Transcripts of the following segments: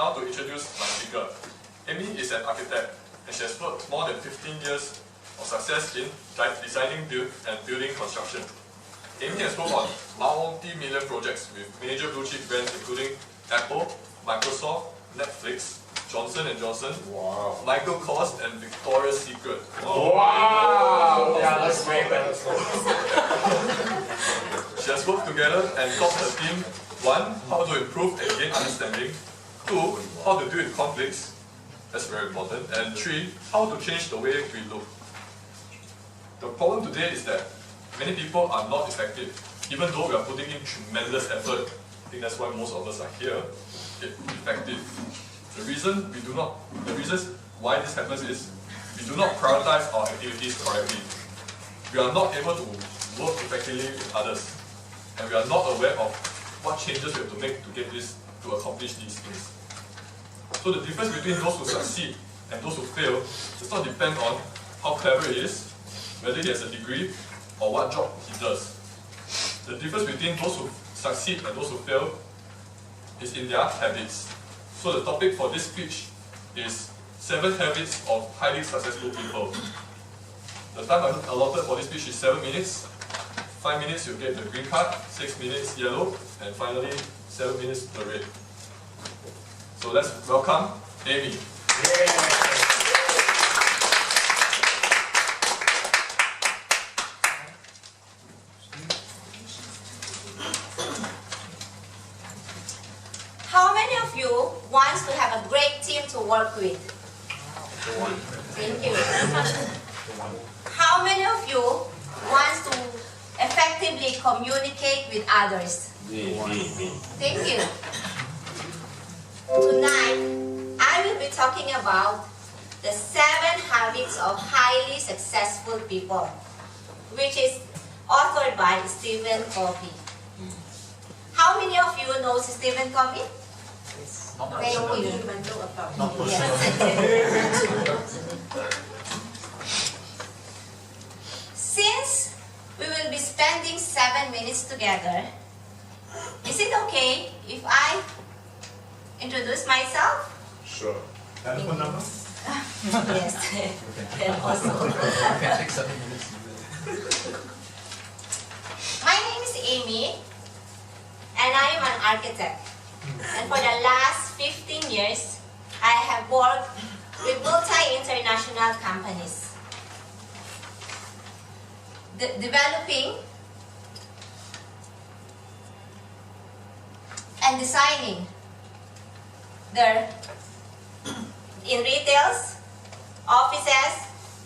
Now to introduce my speaker. Aimee is an architect and she has worked more than 15 years of success in designing, and building construction. Aimee has worked on multi-million projects with major blue chip brands including Apple, Microsoft, Netflix, Johnson & Johnson, wow, Michael Kors and Victoria's Secret. Oh. Wow! Yeah, that's great. She has worked together and taught her team 1. How to improve and gain understanding. 2. How to deal with conflicts. That's very important. And 3. How to change the way we look. The problem today is that many people are not effective, even though we are putting in tremendous effort. I think that's why most of us are here, effective. The reasons why this happens is we do not prioritize our activities correctly. We are not able to work effectively with others, and we are not aware of what changes we have to make to accomplish these things. So the difference between those who succeed and those who fail does not depend on how clever he is, whether he has a degree, or what job he does. The difference between those who succeed and those who fail is in their habits. So the topic for this speech is 7 habits of highly successful people. The time allotted for this speech is 7 minutes. 5 minutes you get the green card, 6 minutes yellow, and finally 7 minutes the red. So let's welcome Aimee. How many of you wants to have a great team to work with? Thank you. How many of you wants to effectively communicate with others? Me. Thank you. Tonight, I will be talking about the 7 habits of highly successful people, which is authored by Stephen Covey. How many of you know Stephen Covey? Thank you. Since we will be spending 7 minutes together, is it okay if I introduce myself? Sure. Telephone number? Yes. And also. Okay, take 7 minutes. My name is Aimee, and I am an architect. And for the last 15 years, I have worked with multi-international companies, developing and designing in retails, offices,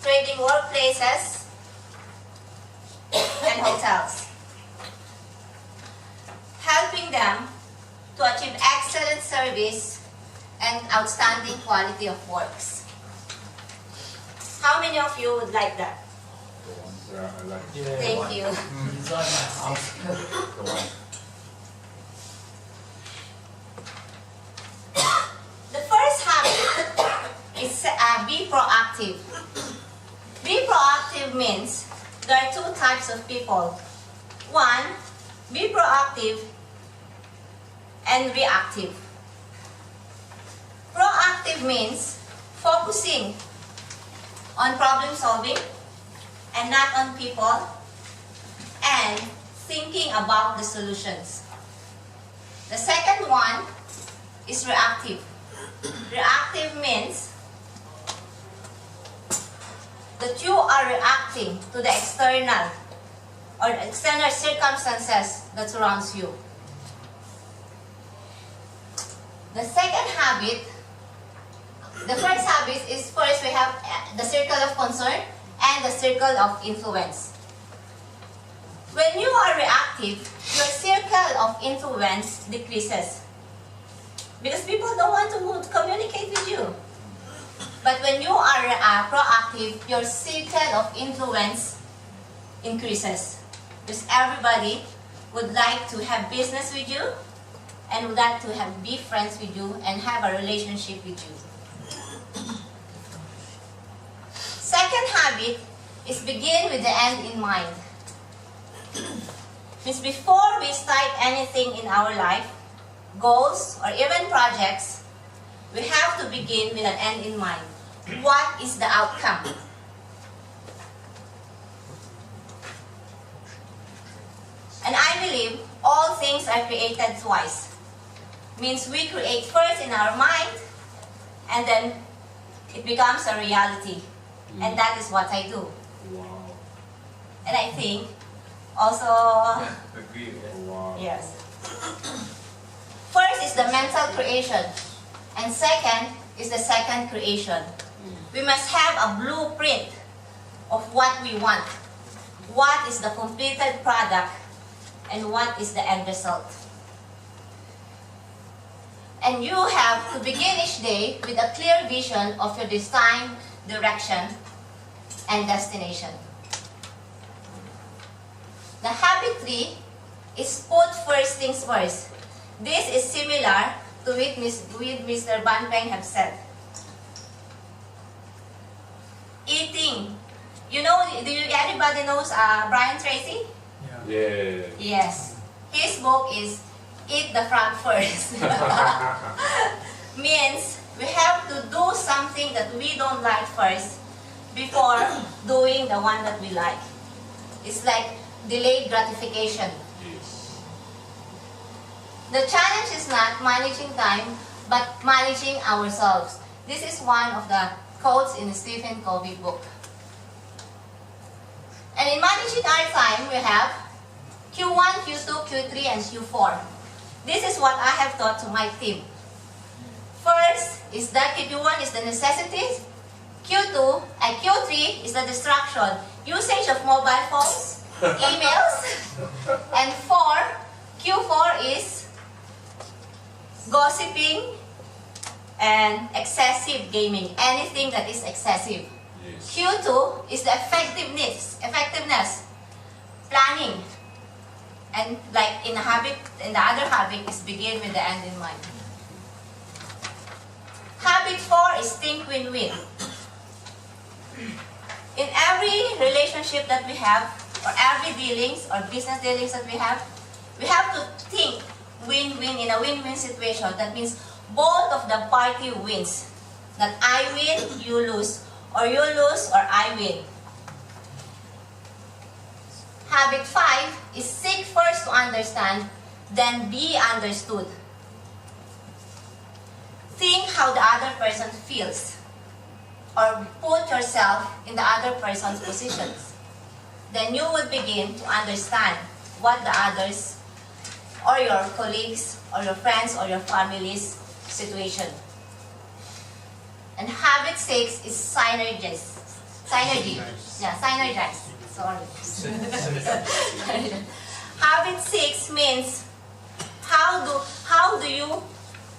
trading workplaces, and hotels, helping them to achieve excellent service and outstanding quality of works. How many of you would like that? Yeah, I like it. Yeah. Thank you. Inside my house. Go on. The first habit is be proactive. Be proactive means there are 2 types of people. 1, be proactive and reactive. Proactive means focusing on problem solving and not on people, and thinking about the solutions. The second one is reactive. Reactive means that you are reacting to the external circumstances that surrounds you. The second habit, the first habit is first we have the circle of concern and the circle of influence. When you are reactive, your circle of influence decreases because people don't want to communicate with you. But when you are proactive, your circle of influence increases because everybody would like to have business with you and would like to be friends with you and have a relationship with you. Second habit is begin with the end in mind. Means before we start anything in our life, goals or even projects, we have to begin with an end in mind. What is the outcome? And I believe all things are created twice. Means we create first in our mind, and then it becomes a reality. And that is what I do. Wow. And I think also, Agree. Wow. yes. First is the mental creation, and second is the second creation. We must have a blueprint of what we want. What is the completed product, and what is the end result. And you have to begin each day with a clear vision of your design, direction, and destination. The habit 3 is put first things first. This is similar to what Mr. Banpeng have said. Eating. You know, anybody knows Brian Tracy? Yeah. Yes. His book is Eat the Frog First. Means we have to do something that we don't like first before doing the one that we like. It's like delayed gratification. Yes. The challenge is not managing time, but managing ourselves. This is one of the quotes in the Stephen Covey book. And in managing our time, we have Q1, Q2, Q3, and Q4. This is what I have taught to my team. First is that Q1 is the necessities, Q2 and Q3 is the distraction, usage of mobile phones, emails, and Q4 is gossiping and excessive gaming, anything that is excessive. Yes. Q2 is the effectiveness, planning, and like in the other habit is begin with the end in mind. Habit 4 is think win-win. In every relationship that we have, or every dealings or business dealings that we have to think win-win, in a win-win situation. That means both of the party wins. That I win, you lose, or you lose, or I win. Habit 5 is seek first to understand, then be understood. Think how the other person feels, or put yourself in the other person's positions. Then you will begin to understand what the others, or your colleagues, or your friends, or your family's situation. And habit 6 is synergy. Yeah, synergize. Sorry. Habit 6 means how do you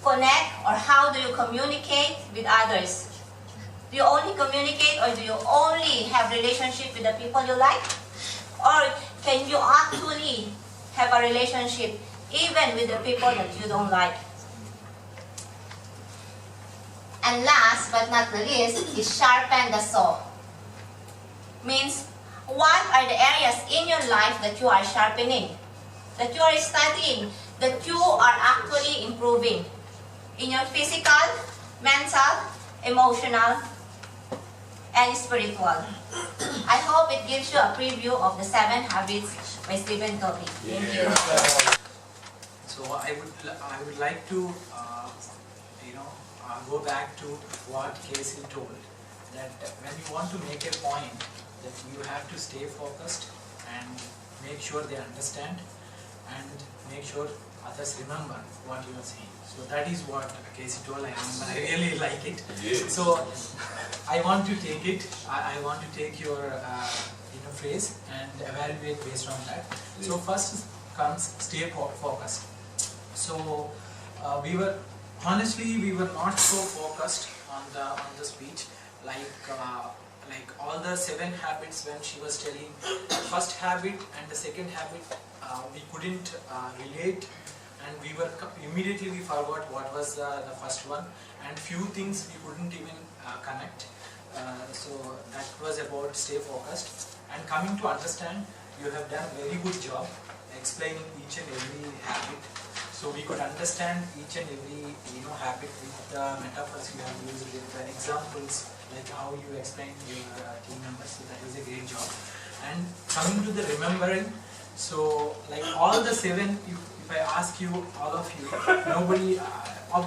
connect, or how do you communicate with others? Do you only communicate, or do you only have relationship with the people you like? Or can you actually have a relationship even with the people that you don't like? And last but not the least is sharpen the saw. Means, what are the areas in your life that you are sharpening, that you are studying, that you are actually improving in your physical, mental, emotional, and spiritual. I hope it gives you a preview of the 7 habits by Stephen Covey. Thank you. So I would like to go back to what Casey told, that when you want to make a point, that you have to stay focused and make sure they understand and make sure others remember what you are saying. So that is what Casey told, and I really like it. Yes. So I want to take it. I want to take your phrase and evaluate based on that. Yes. So first comes stay focused. So we were not so focused on the speech, like all the 7 habits when she was telling the first habit and the second habit, we couldn't relate, and we forgot what was the first one, and few things we couldn't even connect. So that was about stay focused. And coming to understand, you have done a very good job explaining each and every habit, so we could understand each and every habit with the metaphors you have used with the examples, like how you explained your team members, so that was a great job. And coming to the remembering, so like all the 7, if I ask you, all of you, nobody, I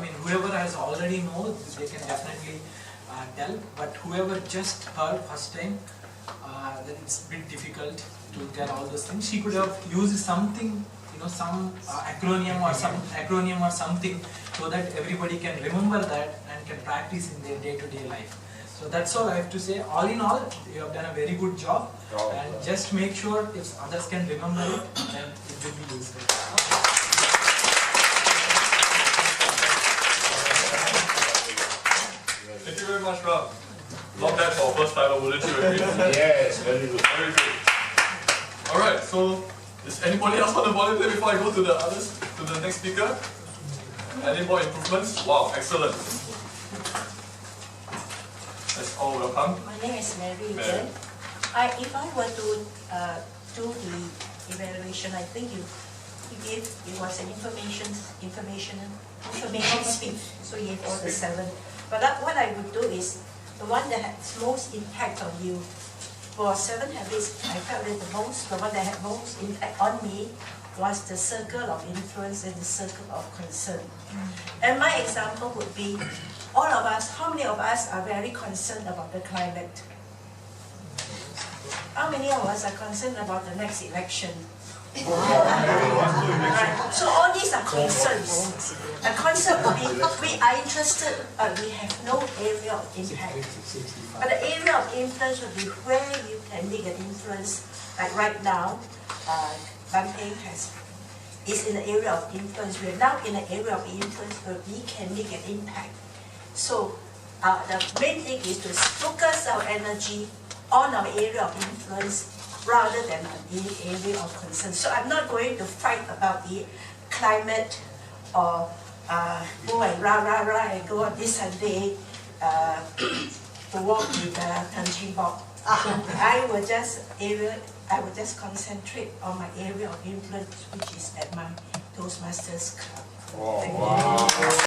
mean whoever has already know, they can definitely tell, but whoever just heard first time, then it's a bit difficult to tell all those things. She could have used something, some acronym or something, so that everybody can remember that and can practice in their day-to-day life. So that's all I have to say. All in all, you have done a very good job, and just make sure if others can remember it, then it will be useful. Thank you very much, Ram. Not bad for a first timer, wouldn't you agree? Yes, very good. Very good. Alright, so does anybody else want to volunteer before I go to the others, to the next speaker? Any more improvements? Wow, excellent. That's all welcome. My name is Mary Mary. again. If I were to do the evaluation, I think you gave, it was an information speech, so you gave all the 7. But what I would do is, the one that has most impact on you, for 7 habits, I felt that the one that had most impact on me was the circle of influence and the circle of concern. And my example would be, all of us, how many of us are very concerned about the climate? How many of us are concerned about the next election? Right. So all these are concerns. A concern would be, we are interested, but we have no area of impact. But the area of influence would be where you can make an influence. Like right now, Aimee is in the area of influence. We are now in the area of influence where we can make an impact. So the main thing is to focus our energy on our area of influence rather than an area of concern. So I'm not going to fight about the climate or go and rah and go on this Sunday to walk with Tanjin Bob. I will just concentrate on my area of influence, which is at my Toastmasters club. Wow.